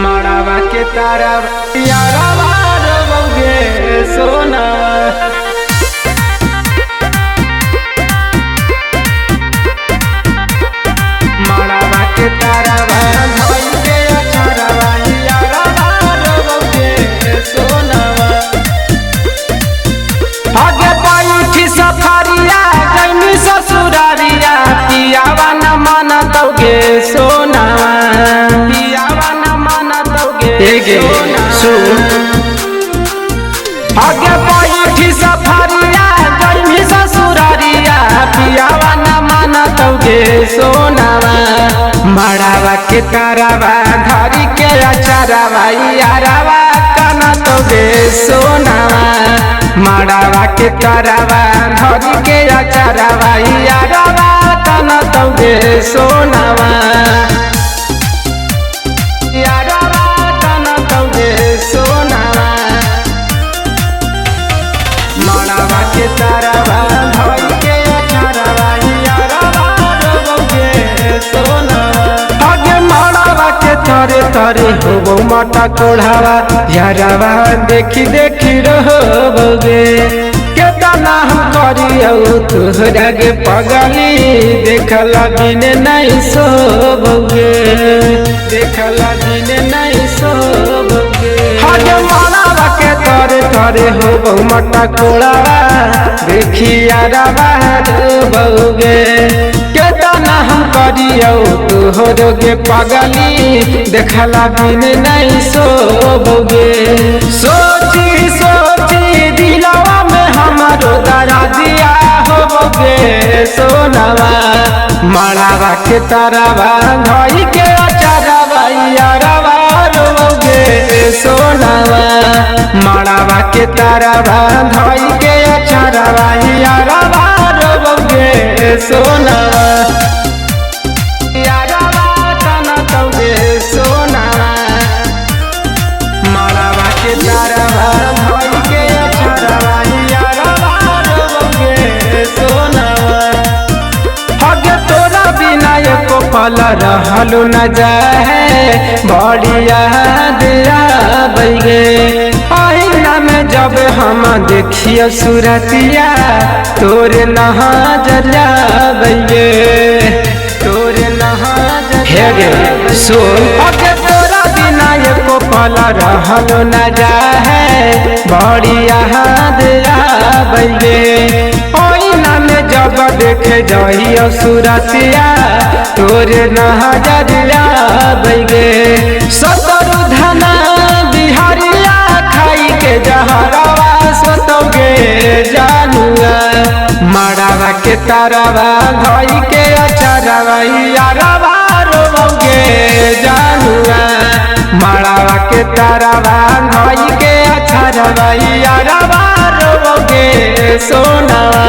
मड़ावा के तारा यारवा रोगे सोना मड़ावा के तारा धोई के अछरवा यारवा रोगे सोना आगे बैठी सफरिया गईनी ससुरारिया पियावा न मानतोगे सोना पियावा न मानतोगे आगे बैठी सफरिया गईनी ससुरारिया पियावा न मानतोगे सोना मड़ावा के तारावा धरी के अचारवा यारवा कानतोगे सोना मड़ावा के तारावा धरी के अचारवा यारवा कानतोगे सोनावा यारवा कानतोगे सोनावा मड़ावा के तारावा धरी के अचारवा यारवा रोगे सोनावा आगे मड़ावा के तरे तरे होबो मटा कोढ़ावा यारवा देखी देखी रहोगे केतना हम करियो तोहरा के पगली देखला दिन नहीं सोबोगे देखला दिन नहीं सोबोगे आगे मड़ावा के तरे तरे होबो मटा कोढ़ावा देखी यारवा रोगे केतना हम करियो तोहरो के पगली देखला दिन नहीं सोबोगे सोची सोची दिलवा में हमारो दर्दिया होबोगे सोनावा मड़ावा के तारावा धई के अचारवा यारवा रोगे सोनावा मड़ावा के तारावा धई के अचारवा यारवा रोगे सोनावा यारवा कानतोगे सोनावा मड़ावा के तारावा धई के अचारवा यारवा रोगे सोनावा आगे तोरा बिना एको पल रहलू न जाए बढ़िया दिया बैगे आईना में जब हम देखियो सूरतिया तोरे नजरिया बैगे तोरे नजरिया सुन आगे तोरा बिना एको पल रहलू न जाए बढ़िया दिया बैगे आईना में जब देखे जाइयो सूरतिया तोरे नजरिया बैगे सतरु धना बिहारिया खाई के जहरवा सोतोगे जानुआ मड़ावा के तारावा धई के अचारवा यारवा रोगे जानुआ मड़ावा के तारावा धई के अचारवा यारवा रोगे सोनावा।